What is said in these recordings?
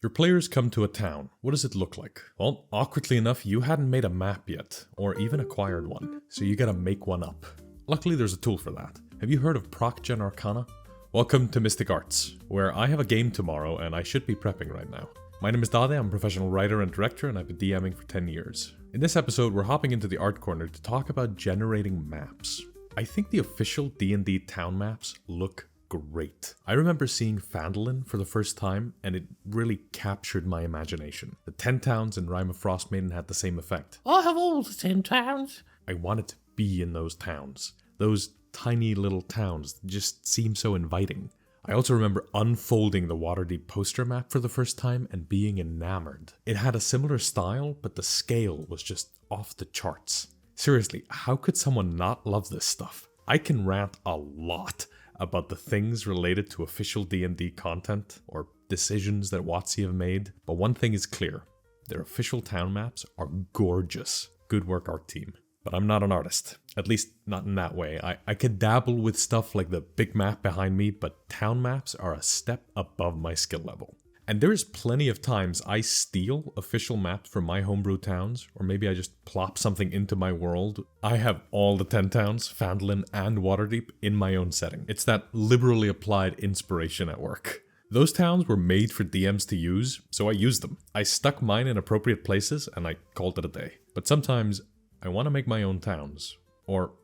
Your players come to a town. What does it look like? Well, awkwardly enough, you hadn't made a map yet, or even acquired one, so you gotta make one up. Luckily, there's a tool for that. Have you heard of Procgen Arcana? Welcome to Mystic Arts, where I have a game tomorrow and I should be prepping right now. My name is Daði, I'm a professional writer and director, and I've been DMing for 10 years. In this episode, we're hopping into the art corner to talk about generating maps. I think the official D&D town maps look great. I remember seeing Phandalin for the first time, and it really captured my imagination. The 10 towns in Rime of Frostmaiden had the same effect. I have all the 10 towns. I wanted to be in those towns. Those tiny little towns just seem so inviting. I also remember unfolding the Waterdeep poster map for the first time and being enamored. It had a similar style, but the scale was just off the charts. Seriously, how could someone not love this stuff? I can rant a lot about the things related to official D&D content or decisions that WotC have made, but one thing is clear. Their official town maps are gorgeous. Good work, art team. But I'm not an artist, at least not in that way. I could dabble with stuff like the big map behind me, but town maps are a step above my skill level. And there's plenty of times I steal official maps from my homebrew towns, or maybe I just plop something into my world. I have all the 10 towns, Phandalin and Waterdeep, in my own setting. It's that liberally applied inspiration at work. Those towns were made for DMs to use, so I used them. I stuck mine in appropriate places and I called it a day. But sometimes I want to make my own towns, or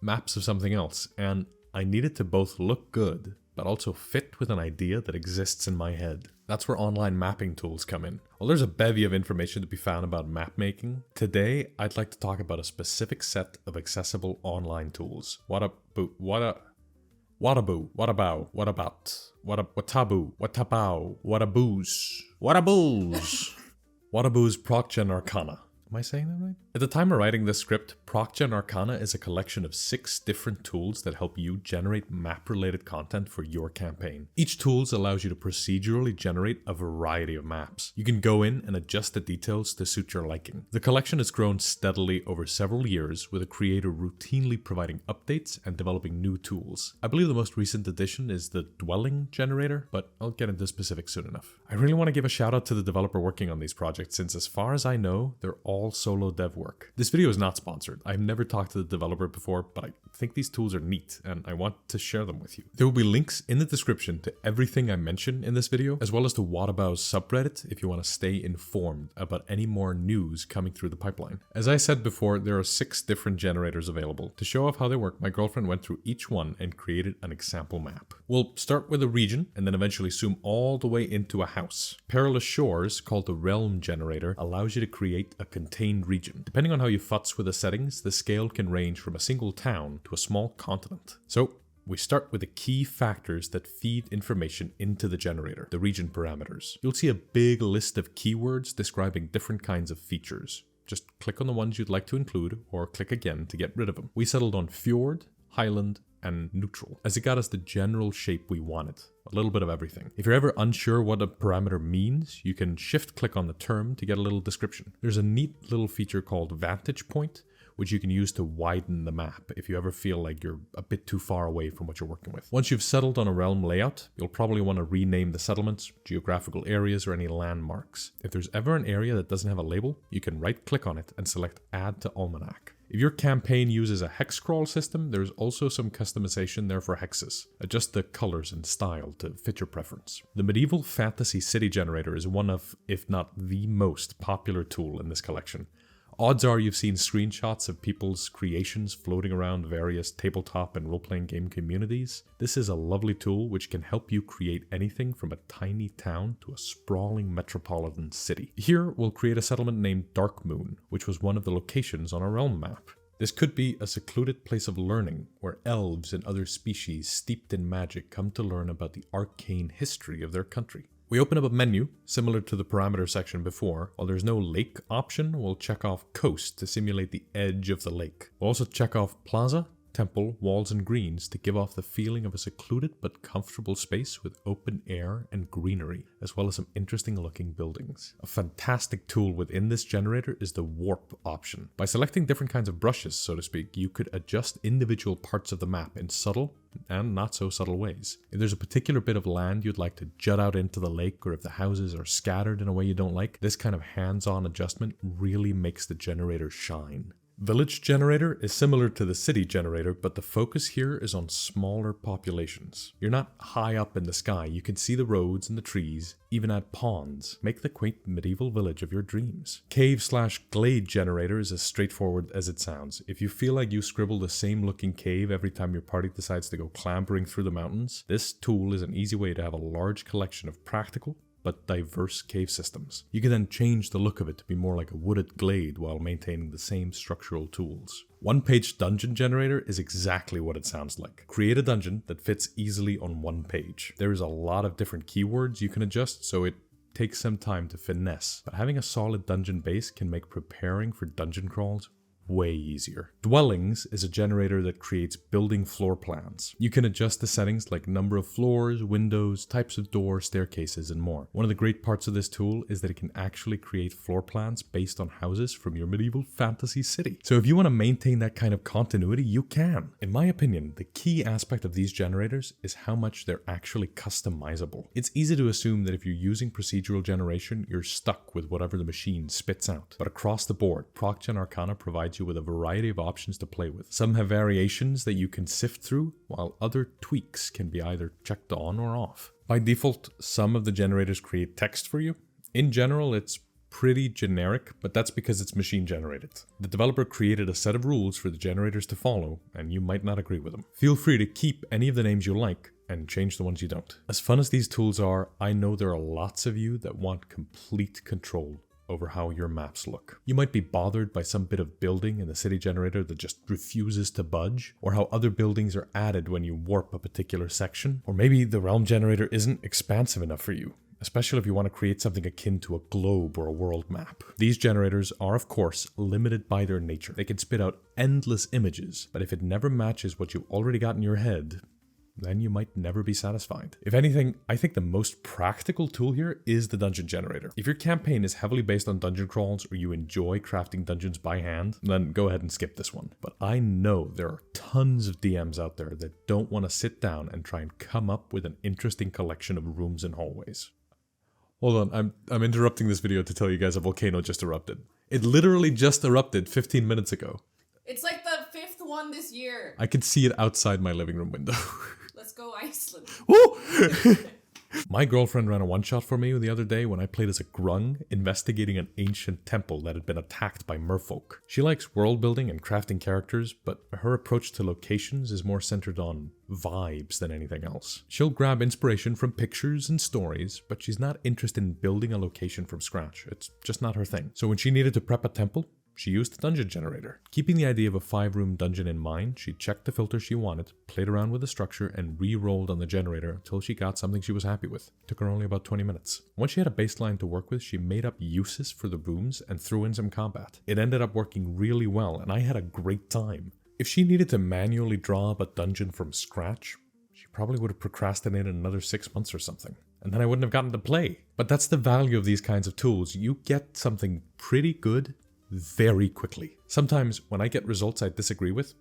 maps of something else, and I need it to both look good, but also fit with an idea that exists in my head. That's where online mapping tools come in. Well, there's a bevy of information to be found about map making. Today, I'd like to talk about a specific set of accessible online tools. Watabou, Watabou, Watabou's Procgen Arcana. Am I saying that right? At the time of writing this script, Procgen Arcana is a collection of 6 different tools that help you generate map-related content for your campaign. Each tool allows you to procedurally generate a variety of maps. You can go in and adjust the details to suit your liking. The collection has grown steadily over several years, with a creator routinely providing updates and developing new tools. I believe the most recent addition is the Dwelling Generator, but I'll get into specifics soon enough. I really want to give a shout out to the developer working on these projects, since as far as I know, they're all solo dev work. This video is not sponsored. I've never talked to the developer before, but I think these tools are neat and I want to share them with you. There will be links in the description to everything I mentioned in this video, as well as to Watabou's subreddit if you want to stay informed about any more news coming through the pipeline. As I said before, there are 6 different generators available. To show off how they work, my girlfriend went through each one and created an example map. We'll start with a region and then eventually zoom all the way into a house. Perilous Shores, called the Realm Generator, allows you to create a contained region. Depending on how you futz with the settings, the scale can range from a single town to a small continent. So, we start with the key factors that feed information into the generator, the region parameters. You'll see a big list of keywords describing different kinds of features. Just click on the ones you'd like to include, or click again to get rid of them. We settled on Fjord, Highland, and Neutral, as it got us the general shape we wanted. A little bit of everything. If you're ever unsure what a parameter means, you can shift-click on the term to get a little description. There's a neat little feature called Vantage Point, which you can use to widen the map if you ever feel like you're a bit too far away from what you're working with. Once you've settled on a realm layout, you'll probably want to rename the settlements, geographical areas, or any landmarks. If there's ever an area that doesn't have a label, you can right-click on it and select Add to Almanac. If your campaign uses a hex crawl system, there's also some customization there for hexes. Adjust the colors and style to fit your preference. The Medieval Fantasy City Generator is one of, if not the most popular tool in this collection. Odds are you've seen screenshots of people's creations floating around various tabletop and role-playing game communities. This is a lovely tool which can help you create anything from a tiny town to a sprawling metropolitan city. Here, we'll create a settlement named Darkmoon, which was one of the locations on our realm map. This could be a secluded place of learning, where elves and other species steeped in magic come to learn about the arcane history of their country. We open up a menu, similar to the parameter section before. While there's no lake option, we'll check off coast to simulate the edge of the lake. We'll also check off plaza temple, walls, and greens to give off the feeling of a secluded but comfortable space with open air and greenery, as well as some interesting looking buildings. A fantastic tool within this generator is the warp option. By selecting different kinds of brushes, so to speak, you could adjust individual parts of the map in subtle and not so subtle ways. If there's a particular bit of land you'd like to jut out into the lake, or if the houses are scattered in a way you don't like, this kind of hands-on adjustment really makes the generator shine. Village generator is similar to the city generator, but the focus here is on smaller populations. You're not high up in the sky, you can see the roads and the trees, even add ponds. Make the quaint medieval village of your dreams. Cave/glade generator is as straightforward as it sounds. If you feel like you scribble the same looking cave every time your party decides to go clambering through the mountains, this tool is an easy way to have a large collection of practical but diverse cave systems. You can then change the look of it to be more like a wooded glade while maintaining the same structural tools. One-page dungeon generator is exactly what it sounds like. Create a dungeon that fits easily on one page. There is a lot of different keywords you can adjust, so it takes some time to finesse, but having a solid dungeon base can make preparing for dungeon crawls way easier. Dwellings is a generator that creates building floor plans. You can adjust the settings like number of floors, windows, types of doors, staircases, and more. One of the great parts of this tool is that it can actually create floor plans based on houses from your medieval fantasy city. So if you want to maintain that kind of continuity, you can. In my opinion, the key aspect of these generators is how much they're actually customizable. It's easy to assume that if you're using procedural generation, you're stuck with whatever the machine spits out. But across the board, Procgen Arcana provides you with a variety of options to play with. Some have variations that you can sift through, while other tweaks can be either checked on or off. By default, some of the generators create text for you. In general, it's pretty generic, but that's because it's machine generated. The developer created a set of rules for the generators to follow, and you might not agree with them. Feel free to keep any of the names you like, and change the ones you don't. As fun as these tools are, I know there are lots of you that want complete control over how your maps look. You might be bothered by some bit of building in the city generator that just refuses to budge, or how other buildings are added when you warp a particular section, or maybe the realm generator isn't expansive enough for you, especially if you want to create something akin to a globe or a world map. These generators are, of course, limited by their nature. They can spit out endless images, but if it never matches what you already got in your head, then you might never be satisfied. If anything, I think the most practical tool here is the dungeon generator. If your campaign is heavily based on dungeon crawls or you enjoy crafting dungeons by hand, then go ahead and skip this one. But I know there are tons of DMs out there that don't want to sit down and try and come up with an interesting collection of rooms and hallways. Hold on, I'm interrupting this video to tell you guys a volcano just erupted. It literally just erupted 15 minutes ago. It's like the 5th one this year. I can see it outside my living room window. Let's go Iceland. Woo! My girlfriend ran a one-shot for me the other day when I played as a grung investigating an ancient temple that had been attacked by merfolk. She likes world building and crafting characters, but her approach to locations is more centered on vibes than anything else. She'll grab inspiration from pictures and stories, but she's not interested in building a location from scratch. It's just not her thing. So when she needed to prep a temple, she used the dungeon generator. Keeping the idea of a 5-room dungeon in mind, she checked the filter she wanted, played around with the structure, and re-rolled on the generator until she got something she was happy with. Took her only about 20 minutes. Once she had a baseline to work with, she made up uses for the rooms and threw in some combat. It ended up working really well, and I had a great time. If she needed to manually draw up a dungeon from scratch, she probably would have procrastinated another 6 months or something. And then I wouldn't have gotten to play. But that's the value of these kinds of tools. You get something pretty good very quickly. Sometimes when I get results I disagree with,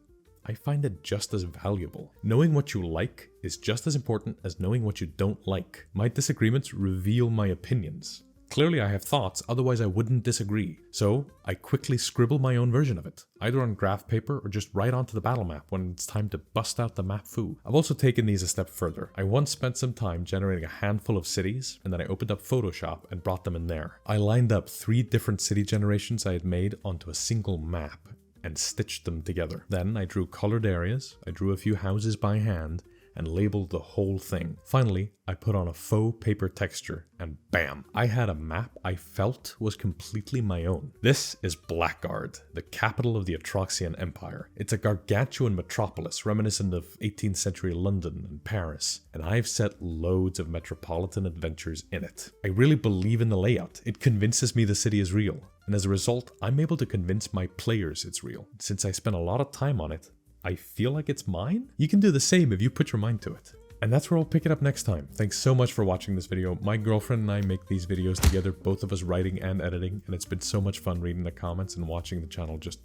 I find it just as valuable. Knowing what you like is just as important as knowing what you don't like. My disagreements reveal my opinions. Clearly I have thoughts, otherwise I wouldn't disagree. So I quickly scribble my own version of it, either on graph paper or just right onto the battle map when it's time to bust out the map foo. I've also taken these a step further. I once spent some time generating a handful of cities, and then I opened up Photoshop and brought them in there. I lined up 3 different city generations I had made onto a single map and stitched them together. Then I drew colored areas, I drew a few houses by hand, and labeled the whole thing. Finally, I put on a faux paper texture, and bam! I had a map I felt was completely my own. This is Blackguard, the capital of the Atroxian Empire. It's a gargantuan metropolis reminiscent of 18th century London and Paris, and I've set loads of metropolitan adventures in it. I really believe in the layout. It convinces me the city is real, and as a result, I'm able to convince my players it's real. Since I spent a lot of time on it, I feel like it's mine? You can do the same if you put your mind to it. And that's where we'll pick it up next time. Thanks so much for watching this video. My girlfriend and I make these videos together, both of us writing and editing, and it's been so much fun reading the comments and watching the channel just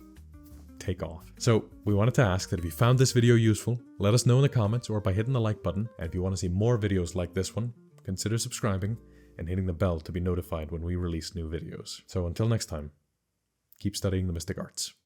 take off. So we wanted to ask that if you found this video useful, let us know in the comments or by hitting the like button. And if you want to see more videos like this one, consider subscribing and hitting the bell to be notified when we release new videos. So until next time, keep studying the mystic arts.